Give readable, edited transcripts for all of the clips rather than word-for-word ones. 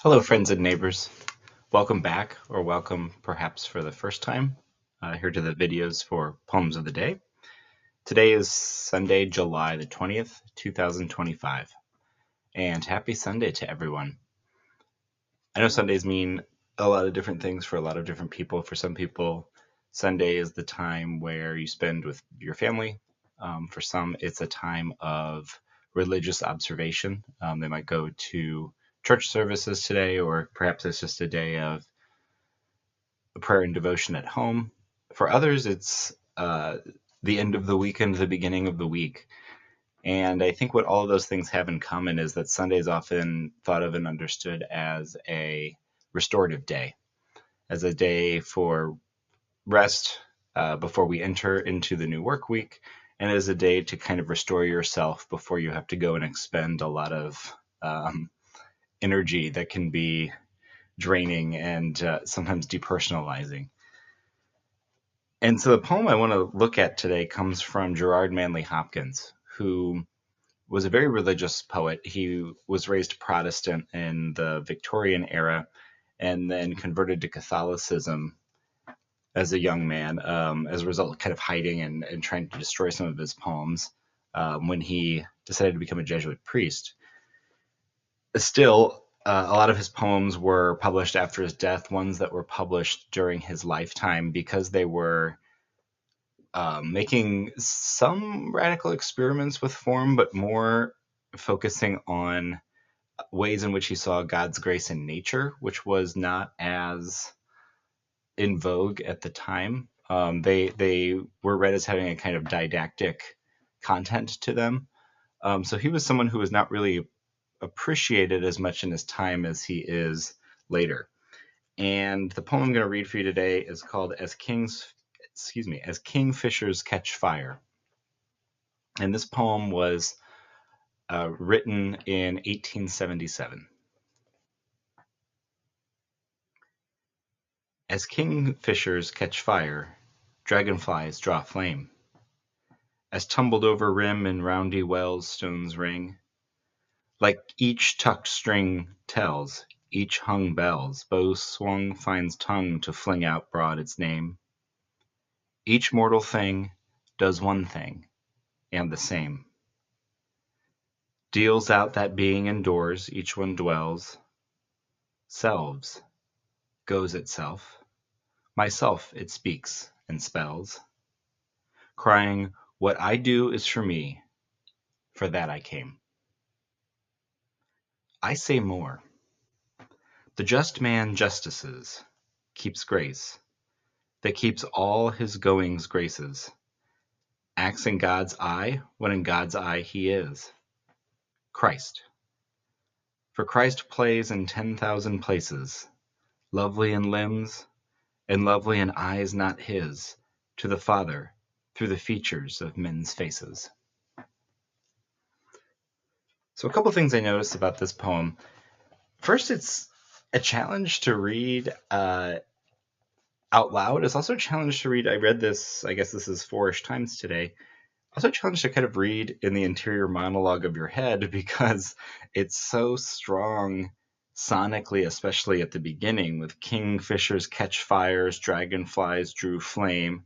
Hello, friends and neighbors. Welcome back, or welcome perhaps for the first time, here to the videos for Poems of the Day. Today is Sunday, July the 20th, 2025, and happy Sunday to everyone. I know Sundays mean a lot of different things for a lot of different people. For some people, Sunday is the time where you spend with your family. For some, it's a time of religious observation. They might go to church services today, or perhaps it's just a day of prayer and devotion at home. For others, it's the end of the weekend, the beginning of the week. And I think what all of those things have in common is that Sunday is often thought of and understood as a restorative day, as a day for rest before we enter into the new work week, and as a day to kind of restore yourself before you have to go and expend a lot of energy that can be draining and sometimes depersonalizing. And so the poem I want to look at today comes from Gerard Manley Hopkins, who was a very religious poet. He was raised Protestant in the Victorian era and then converted to Catholicism as a young man, as a result of kind of hiding and trying to destroy some of his poems when he decided to become a Jesuit priest. Still, a lot of his poems were published after his death, ones that were published during his lifetime because they were making some radical experiments with form, but more focusing on ways in which he saw God's grace in nature, which was not as in vogue at the time. They were read as having a kind of didactic content to them. So he was someone who was not really appreciated as much in his time as he is later. And the poem I'm going to read for you today is called As Kingfishers Catch Fire. And this poem was written in 1877. As kingfishers catch fire, dragonflies draw flame. As tumbled over rim and roundy wells stones ring, like each tucked string tells, each hung bells, bow swung finds tongue to fling out broad its name. Each mortal thing does one thing, and the same. Deals out that being indoors, each one dwells, selves, goes itself, myself it speaks and spells, crying, what I do is for me, for that I came. I say more. The just man justices, keeps grace, that keeps all his goings graces, acts in God's eye when in God's eye he is. Christ. For Christ plays in 10,000 places, lovely in limbs, and lovely in eyes not his, to the Father, through the features of men's faces. So a couple things I noticed about this poem. First, it's a challenge to read out loud. It's also a challenge to read. I read this, I guess this is 4-ish times today. Also a challenge to kind of read in the interior monologue of your head because it's so strong sonically, especially at the beginning, with kingfishers catch fires, dragonflies drew flame,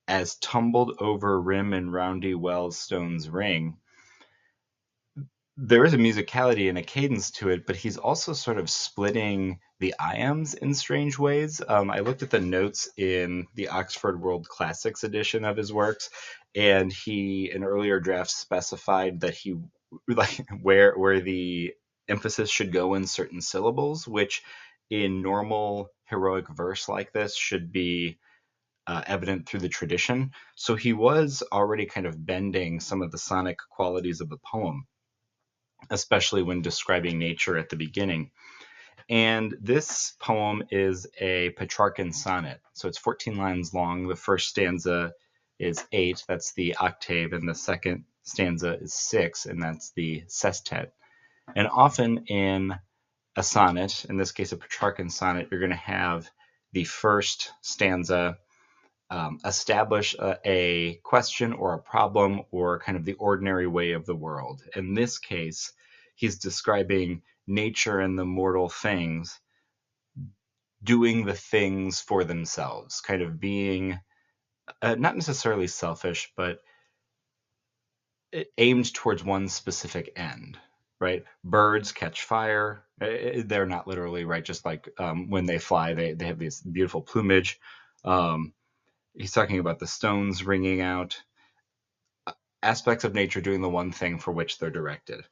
as tumbled over rim and roundy wells stones ring. There is a musicality and a cadence to it, but he's also sort of splitting the iambs in strange ways. I looked at the notes in the Oxford World Classics edition of his works, and he, in earlier drafts, specified that he like where the emphasis should go in certain syllables, which in normal heroic verse like this should be evident through the tradition. So he was already kind of bending some of the sonic qualities of the poem, especially when describing nature at the beginning. And this poem is a Petrarchan sonnet. So it's 14 lines long. The first stanza is 8, that's the octave, and the second stanza is 6, and that's the sestet. And often in a sonnet, in this case a Petrarchan sonnet, you're going to have the first stanza establish a question or a problem or kind of the ordinary way of the world. In this case, he's describing nature and the mortal things doing the things for themselves, kind of being not necessarily selfish, but aimed towards one specific end, right? Birds catch fire. They're not literally, right? Just like when they fly, they have this beautiful plumage. Um, he's talking about the stones ringing out, aspects of nature doing the one thing for which they're directed.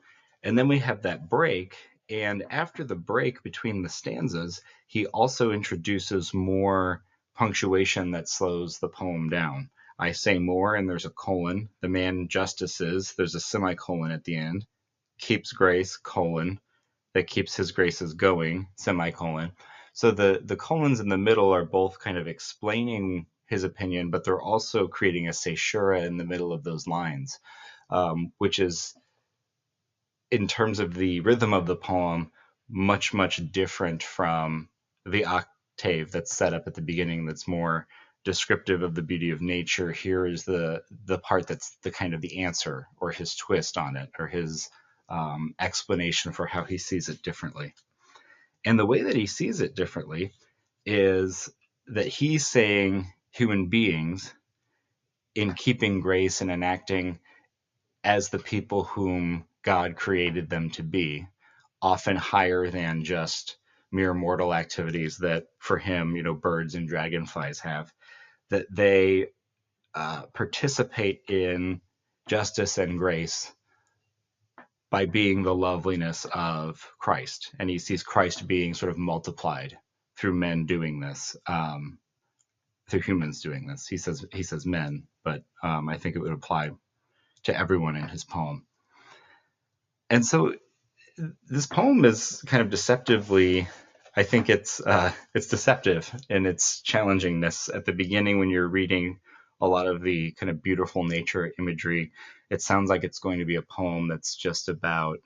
And then we have that break. And after the break between the stanzas, he also introduces more punctuation that slows the poem down. I say more, and there's a colon. The man justices, there's a semicolon at the end. Keeps grace, colon. That keeps his graces going, semicolon. So the colons in the middle are both kind of explaining his opinion, but they're also creating a caesura in the middle of those lines, which is, in terms of the rhythm of the poem, much, much different from the octave that's set up at the beginning that's more descriptive of the beauty of nature. Here is the part that's the kind of the answer, or his twist on it, or his explanation for how he sees it differently. And the way that he sees it differently is that he's saying human beings, in keeping grace and enacting as the people whom God created them to be, often higher than just mere mortal activities that for him, birds and dragonflies have, that they participate in justice and grace by being the loveliness of Christ. And he sees Christ being sort of multiplied through men doing this, through humans doing this. He says men, but I think it would apply to everyone in his poem. And so this poem is kind of deceptively, I think it's deceptive in its challengingness. At the beginning, when you're reading a lot of the kind of beautiful nature imagery, it sounds like it's going to be a poem that's just about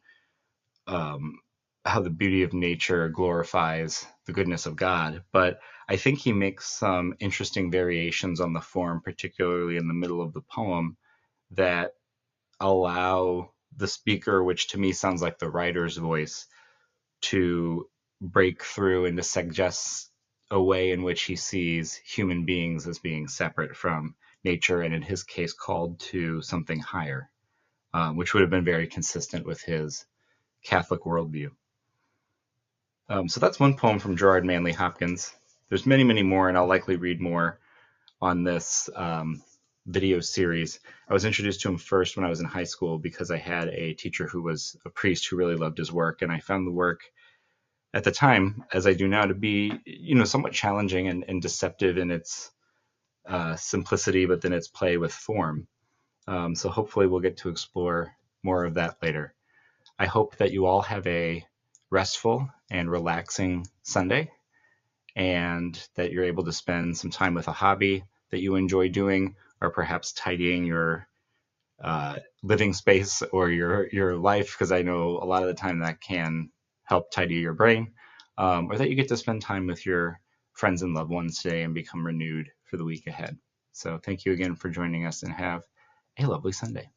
how the beauty of nature glorifies the goodness of God. But I think he makes some interesting variations on the form, particularly in the middle of the poem, that allow the speaker, which to me sounds like the writer's voice, to break through and to suggest a way in which he sees human beings as being separate from nature, and in his case called to something higher, which would have been very consistent with his Catholic worldview. So that's one poem from Gerard Manley Hopkins. There's many, many more, and I'll likely read more on this video series. I was introduced to him first when I was in high school because I had a teacher who was a priest who really loved his work, and I found the work at the time, as I do now, to be somewhat challenging and deceptive in its simplicity, but then its play with form. So hopefully we'll get to explore more of that later. I hope that you all have a restful and relaxing Sunday, and that you're able to spend some time with a hobby that you enjoy doing, or perhaps tidying your living space or your life, because I know a lot of the time that can help tidy your brain, or that you get to spend time with your friends and loved ones today and become renewed for the week ahead. So thank you again for joining us, and have a lovely Sunday.